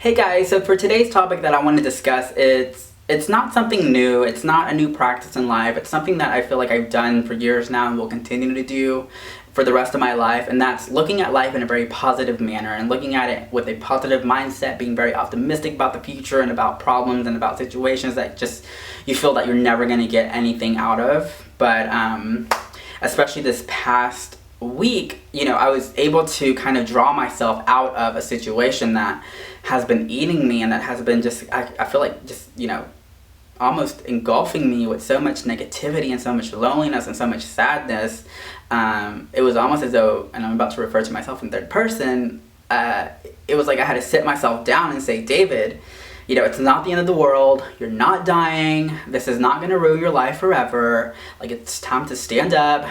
Hey guys, so for today's topic that I want to discuss, it's not something new, it's not a new practice in life, it's something that I feel like I've done for years now and will continue to do for the rest of my life, and that's looking at life in a very positive manner and looking at it with a positive mindset, being very optimistic about the future and about problems and about situations that just you feel that you're never going to get anything out of. But especially this past week, I was able to kind of draw myself out of a situation that has been eating me and that has been just, I feel like just, almost engulfing me with so much negativity and so much loneliness and so much sadness. It was almost as though, and I'm about to refer to myself in third person, it was like I had to sit myself down and say, David, it's not the end of the world, you're not dying, this is not going to ruin your life forever, like it's time to stand up,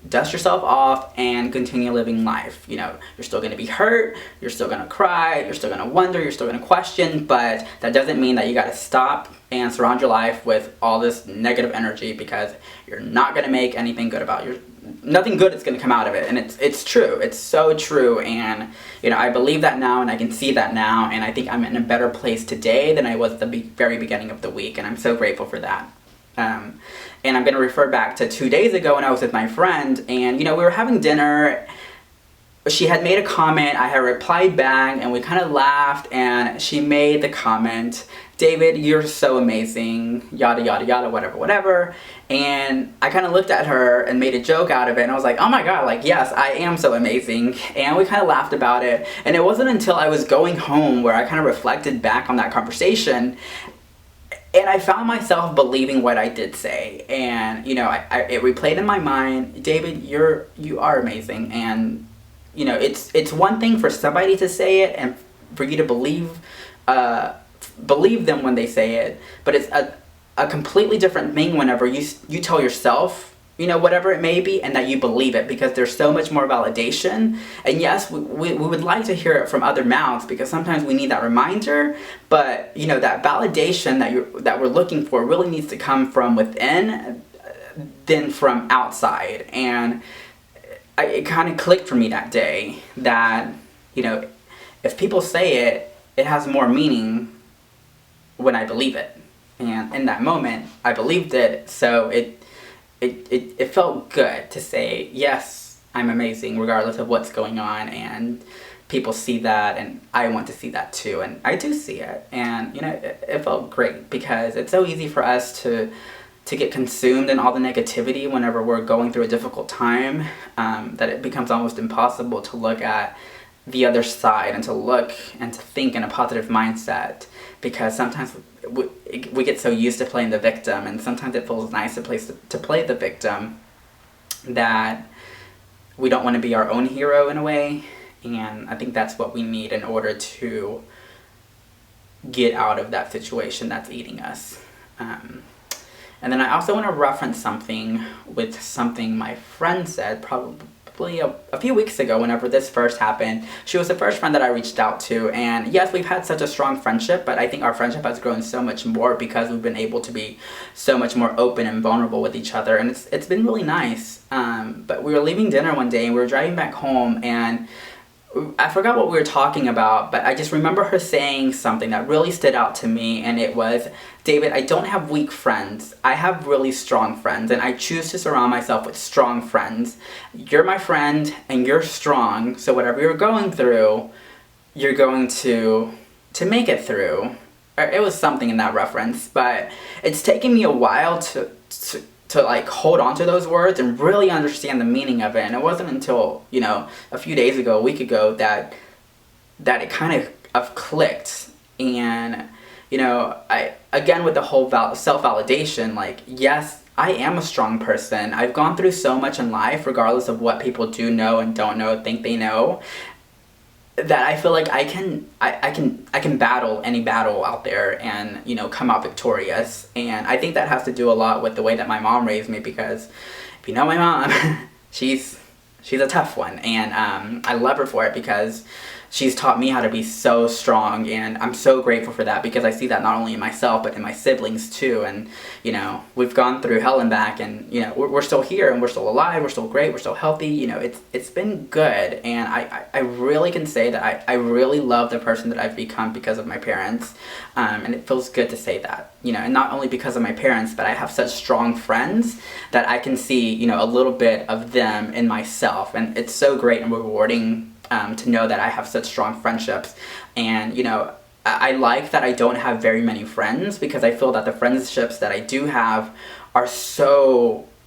dust yourself off, and continue living life. You're still going to be hurt, you're still going to cry, you're still going to wonder, you're still going to question, but that doesn't mean that you got to stop and surround your life with all this negative energy, because you're not going to make anything good about your nothing good is going to come out of it. And it's true, it's so true, and I believe that now, and I can see that now, and I think I'm in a better place today than I was at the very beginning of the week, and I'm so grateful for that. And I'm going to refer back to 2 days ago when I was with my friend, and we were having dinner. She had made a comment, I had replied back, and we kind of laughed, and she made the comment, David, you're so amazing, yada yada yada, whatever whatever. And I kind of looked at her and made a joke out of it, and I was like, oh my god, like, yes, I am so amazing. And we kind of laughed about it, and it wasn't until I was going home where I kind of reflected back on that conversation, and I found myself believing what I did say. And it replayed in my mind, David, you are amazing. And it's one thing for somebody to say it and for you to believe them when they say it, but it's a completely different thing whenever you tell yourself whatever it may be, and that you believe it, because there's so much more validation. And yes, we would like to hear it from other mouths, because sometimes we need that reminder, but that validation that we're looking for really needs to come from within than from outside. And it kind of clicked for me that day that if people say it, it has more meaning when I believe it. And in that moment I believed it, so it felt good to say, yes, I'm amazing regardless of what's going on, and people see that, and I want to see that too, and I do see it. And it felt great, because it's so easy for us to get consumed in all the negativity whenever we're going through a difficult time, that it becomes almost impossible to look at the other side and to look and to think in a positive mindset, because sometimes we get so used to playing the victim, and sometimes it feels nice to play the victim, that we don't want to be our own hero in a way. And I think that's what we need in order to get out of that situation that's eating us. And then I also want to reference something my friend said probably a few weeks ago whenever this first happened. She was the first friend that I reached out to, and yes, we've had such a strong friendship, but I think our friendship has grown so much more because we've been able to be so much more open and vulnerable with each other, and it's been really nice. But we were leaving dinner one day, and we were driving back home, and I forgot what we were talking about, but I just remember her saying something that really stood out to me, and it was, David, I don't have weak friends. I have really strong friends, and I choose to surround myself with strong friends. You're my friend, and you're strong, so whatever you're going through, you're going to make it through. Or it was something in that reference, but it's taken me a while to like hold on to those words and really understand the meaning of it. And it wasn't until a few days ago, a week ago, that it kind of clicked. And I again, with the whole self-validation, like, yes, I am a strong person. I've gone through so much in life, regardless of what people do know and don't know, think they know, that I feel like I can battle any battle out there and come out victorious. And I think that has to do a lot with the way that my mom raised me, because if you know my mom, she's a tough one, and I love her for it, because she's taught me how to be so strong, and I'm so grateful for that because I see that not only in myself but in my siblings too. And you know, we've gone through hell and back, and you know, we're still here and we're still alive, we're still great, we're still healthy. You know, it's been good, and I really can say that I really love the person that I've become because of my parents, and it feels good to say that, you know, and not only because of my parents, but I have such strong friends that I can see, you know, a little bit of them in myself, and it's so great and rewarding to know that I have such strong friendships. And you know, I like that I don't have very many friends, because I feel that the friendships that I do have are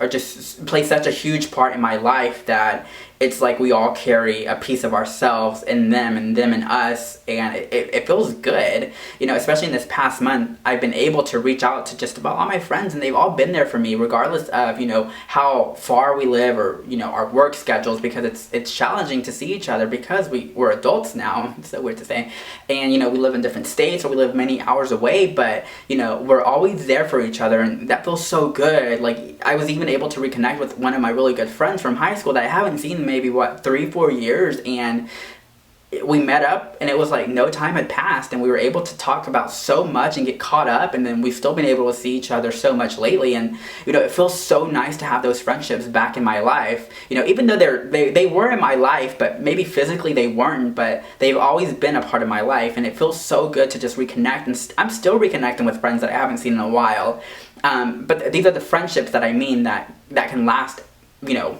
just play such a huge part in my life that it's like we all carry a piece of ourselves in them and them in us, and it feels good. You know, especially in this past month, I've been able to reach out to just about all my friends, and they've all been there for me regardless of, you know, how far we live or, you know, our work schedules, because it's challenging to see each other because we're adults now. It's so weird to say. And you know, we live in different states or we live many hours away, but you know, we're always there for each other, and that feels so good. Like, I was even able to reconnect with one of my really good friends from high school that I haven't seen in maybe 3-4 years, and we met up and it was like no time had passed, and we were able to talk about so much and get caught up, and then we've still been able to see each other so much lately. And you know, it feels so nice to have those friendships back in my life. You know, even though they were in my life, but maybe physically they weren't, but they've always been a part of my life, and it feels so good to just reconnect. And I'm still reconnecting with friends that I haven't seen in a while, but these are the friendships that I mean that can last, you know,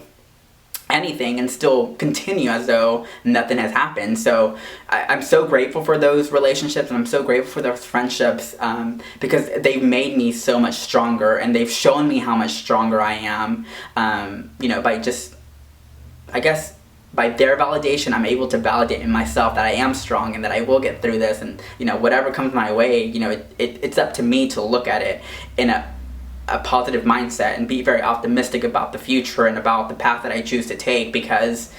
anything and still continue as though nothing has happened. So I'm so grateful for those relationships, and I'm so grateful for those friendships, because they've made me so much stronger, and they've shown me how much stronger I am, you know, by just, I guess, by their validation, I'm able to validate in myself that I am strong and that I will get through this. And you know, whatever comes my way, you know, it's up to me to look at it in a positive mindset and be very optimistic about the future and about the path that I choose to take, because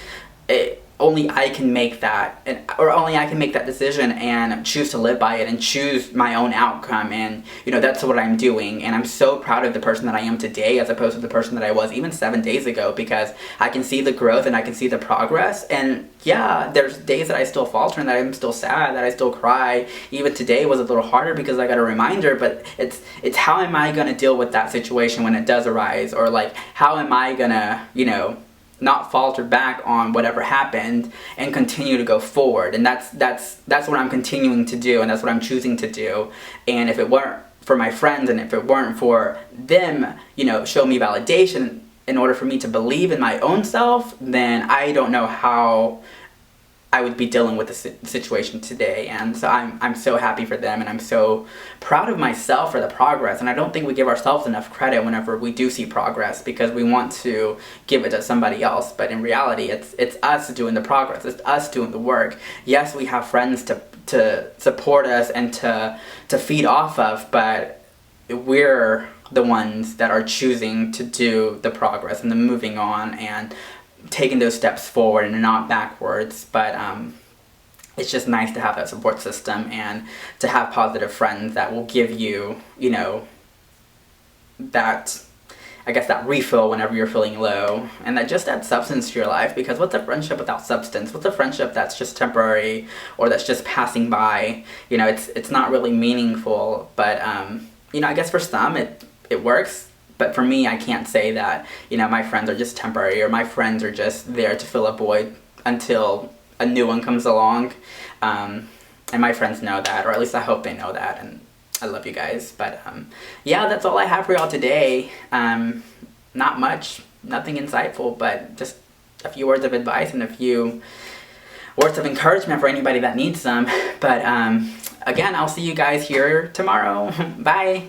only I can make that, or only I can make that decision and choose to live by it and choose my own outcome. And you know, that's what I'm doing, and I'm so proud of the person that I am today as opposed to the person that I was even 7 days ago, because I can see the growth and I can see the progress. And yeah, there's days that I still falter and that I'm still sad, that I still cry. Even today was a little harder because I got a reminder, but it's how am I gonna deal with that situation when it does arise, or like how am I gonna, you know, not falter back on whatever happened and continue to go forward. And that's what I'm continuing to do, and that's what I'm choosing to do. And if it weren't for my friends, and if it weren't for them, you know, show me validation in order for me to believe in my own self, then I don't know how I would be dealing with the situation today. And so I'm so happy for them, and I'm so proud of myself for the progress. And I don't think we give ourselves enough credit whenever we do see progress, because we want to give it to somebody else, but in reality it's us doing the progress, it's us doing the work. Yes, we have friends to support us and to feed off of, but we're the ones that are choosing to do the progress and the moving on and taking those steps forward and not backwards. But it's just nice to have that support system and to have positive friends that will give you, you know, that, I guess, that refill whenever you're feeling low, and that just adds substance to your life. Because what's a friendship without substance? What's a friendship that's just temporary or that's just passing by? You know, it's not really meaningful. But you know, I guess for some it works. But for me, I can't say that, you know, my friends are just temporary, or my friends are just there to fill a void until a new one comes along. And my friends know that, or at least I hope they know that, and I love you guys. But yeah, that's all I have for y'all today. Not much, nothing insightful, but just a few words of advice and a few words of encouragement for anybody that needs some. But again, I'll see you guys here tomorrow. Bye!